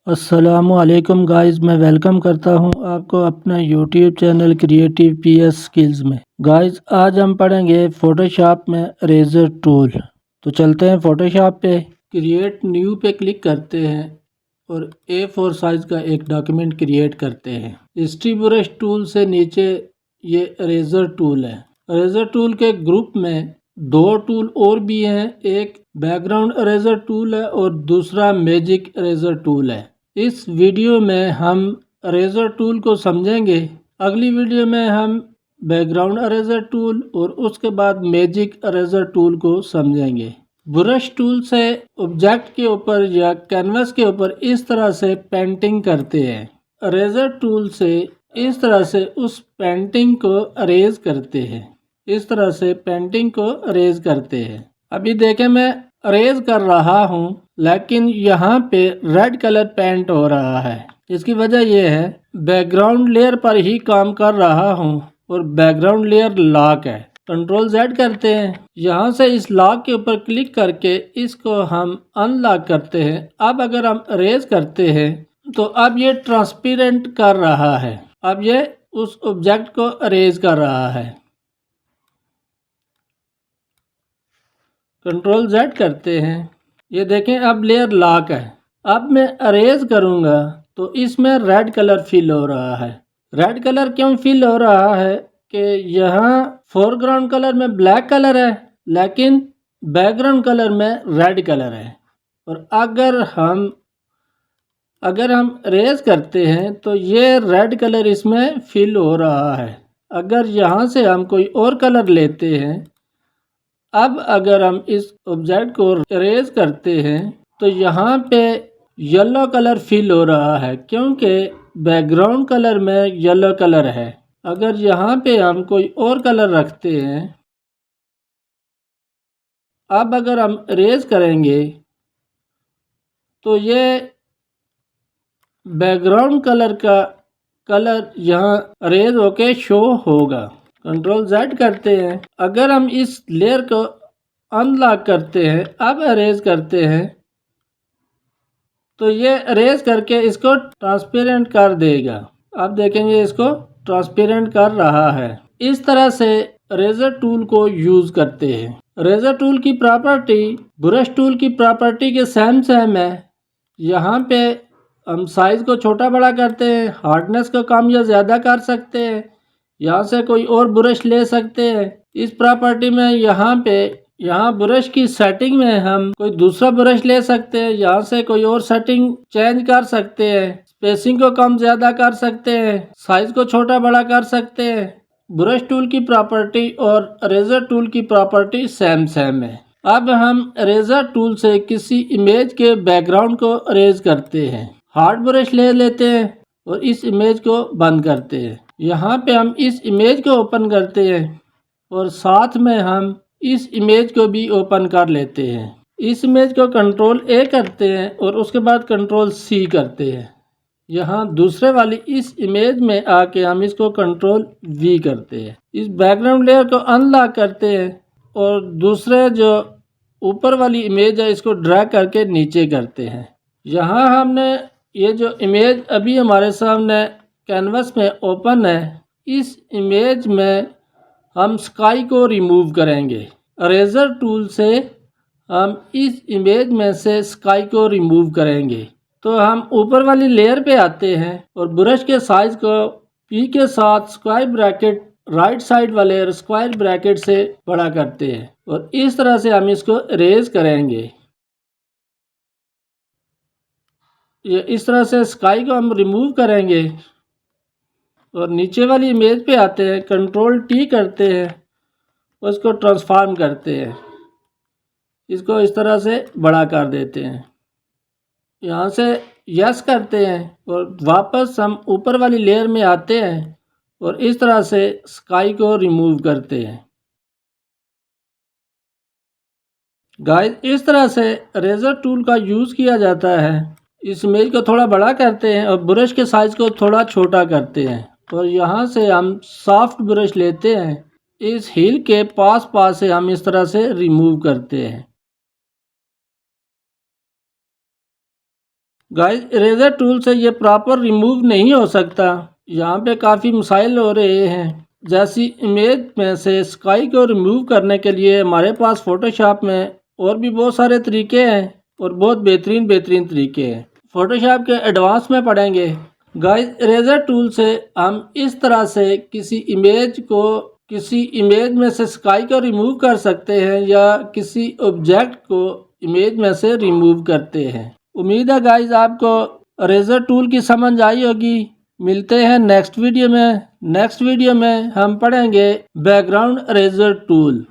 अस्सलामुअलैकुम गाइस, मैं वेलकम करता हूं आपको अपना YouTube channel creative PS skills में। गाइस, आज हम पढ़ेंगे फोटोशॉप में रेजर टूल। तो चलते हैं फोटोशॉप पे, क्रिएट न्यू पे क्लिक करते हैं और A4 साइज का एक डॉक्यूमेंट क्रिएट करते हैं। हिस्ट्री ब्रश टूल से नीचे ये रेजर टूल है। रेजर टूल के ग्रुप में दो टूल और भी हैं, एक बैकग्राउंड इरेजर टूल है और दूसरा मैजिक इरेजर टूल है। इस वीडियो में हम इरेजर टूल को समझेंगे। अगली वीडियो में हम बैकग्राउंड इरेजर टूल और उसके बाद मैजिक इरेजर टूल को समझेंगे। ब्रश टूल से ऑब्जेक्ट के ऊपर या कैनवस के ऊपर इस तरह से पेंटिंग करते हैं। इरेजर टूल से इस तरह से उस पेंटिंग को अरेज करते हैं। इस तरह से पेंटिंग को अरेज करते हैं। अभी देखें, मैं अरेज कर रहा हूँ लेकिन यहाँ पे रेड कलर पेंट हो रहा है। इसकी वजह यह है, बैकग्राउंड लेयर पर ही काम कर रहा हूँ और बैकग्राउंड लेयर लॉक है। कंट्रोल Z करते हैं। यहाँ से इस लॉक के ऊपर क्लिक करके इसको हम अनलॉक करते हैं। अब अगर हम अरेज करते हैं तो अब ये ट्रांसपेरेंट कर रहा है। अब ये उस ऑब्जेक्ट को अरेज कर रहा है। कंट्रोल Z करते हैं। ये देखें, अब लेयर लॉक है। अब मैं अरेज करूँगा तो इसमें रेड कलर फिल हो रहा है। रेड कलर क्यों फिल हो रहा है कि यहाँ फोरग्राउंड कलर में ब्लैक कलर है लेकिन बैकग्राउंड कलर में रेड कलर है। और अगर हम अरेज करते हैं तो ये रेड कलर इसमें फिल हो रहा है। अगर यहाँ से हम कोई और कलर लेते हैं, अब अगर हम इस ऑब्जेक्ट को अरेज करते हैं तो यहाँ पे येलो कलर फिल हो रहा है क्योंकि बैकग्राउंड कलर में येलो कलर है। अगर यहाँ पे हम कोई और कलर रखते हैं, अब अगर हम अरेज करेंगे तो ये बैकग्राउंड कलर का कलर यहाँ अरेज होके शो होगा। कंट्रोल Z करते हैं। अगर हम इस लेयर को अनलॉक करते हैं, अब अरेज करते हैं तो ये अरेज करके इसको ट्रांसपेरेंट कर देगा। अब देखेंगे, इसको ट्रांसपेरेंट कर रहा है। इस तरह से रेजर टूल को यूज करते हैं। रेजर टूल की प्रॉपर्टी ब्रश टूल की प्रॉपर्टी के सेम है। यहाँ पे हम साइज को छोटा बड़ा करते हैं, हार्डनेस को कम या ज़्यादा कर सकते हैं, यहाँ से कोई और ब्रश ले सकते हैं। इस प्रॉपर्टी में यहाँ ब्रश की सेटिंग में हम कोई दूसरा ब्रश ले सकते हैं, यहाँ से कोई और सेटिंग चेंज कर सकते हैं, स्पेसिंग को कम ज़्यादा कर सकते हैं, साइज को छोटा बड़ा कर सकते हैं। ब्रश टूल की प्रॉपर्टी और इरेजर टूल की प्रॉपर्टी सेम है। अब हम इरेजर टूल से किसी इमेज के बैकग्राउंड को इरेज करते हैं। हार्ड ब्रश ले लेते हैं और इस इमेज को बंद करते हैं। यहाँ पे हम इस इमेज को ओपन करते हैं और साथ में हम इस इमेज को भी ओपन कर लेते हैं। इस इमेज को कंट्रोल A करते हैं और उसके बाद कंट्रोल C करते हैं। यहाँ दूसरे वाली इस इमेज में आके हम इसको कंट्रोल V करते हैं। इस बैकग्राउंड लेयर को अनलॉक करते हैं और दूसरे जो ऊपर वाली इमेज है इसको ड्रैग करके नीचे करते हैं। यहाँ हमने ये जो इमेज अभी हमारे सामने कैनवस में ओपन है, इस इमेज में हम स्काई को रिमूव करेंगे। इरेजर टूल से हम इस इमेज में से स्काई को रिमूव करेंगे। तो हम ऊपर वाली लेयर पे आते हैं और ब्रश के साइज को P के साथ स्क्वायर ब्रैकेट राइट साइड वाले स्क्वायर ब्रैकेट से बड़ा करते हैं और इस तरह से हम इसको इरेज करेंगे। ये इस तरह से स्काई को हम रिमूव करेंगे और नीचे वाली इमेज पे आते हैं, कंट्रोल T करते हैं, उसको ट्रांसफॉर्म करते हैं, इसको इस तरह से बड़ा कर देते हैं। यहाँ से यस करते हैं और वापस हम ऊपर वाली लेयर में आते हैं और इस तरह से स्काई को रिमूव करते हैं। गाइस, इस तरह से इरेजर टूल का यूज़ किया जाता है। इस इमेज को थोड़ा बड़ा करते हैं और ब्रश के साइज को थोड़ा छोटा करते हैं और यहाँ से हम सॉफ्ट ब्रश लेते हैं, इस हील के पास से हम इस तरह से रिमूव करते हैं। गाइस इरेजर टूल से ये प्रॉपर रिमूव नहीं हो सकता। यहाँ पे काफ़ी मसाइल हो रहे हैं। जैसी इमेज में से स्काई को रिमूव करने के लिए हमारे पास फोटोशॉप में और भी बहुत सारे तरीके हैं और बहुत बेहतरीन तरीके हैं। फोटोशॉप के एडवांस में पढ़ेंगे। गाइस इरेजर टूल से हम इस तरह से किसी इमेज में से स्काई को रिमूव कर सकते हैं या किसी ऑब्जेक्ट को इमेज में से रिमूव करते हैं। उम्मीद है गाइस आपको इरेजर टूल की समझ आई होगी। मिलते हैं नेक्स्ट वीडियो में। नेक्स्ट वीडियो में हम पढ़ेंगे बैकग्राउंड इरेजर टूल।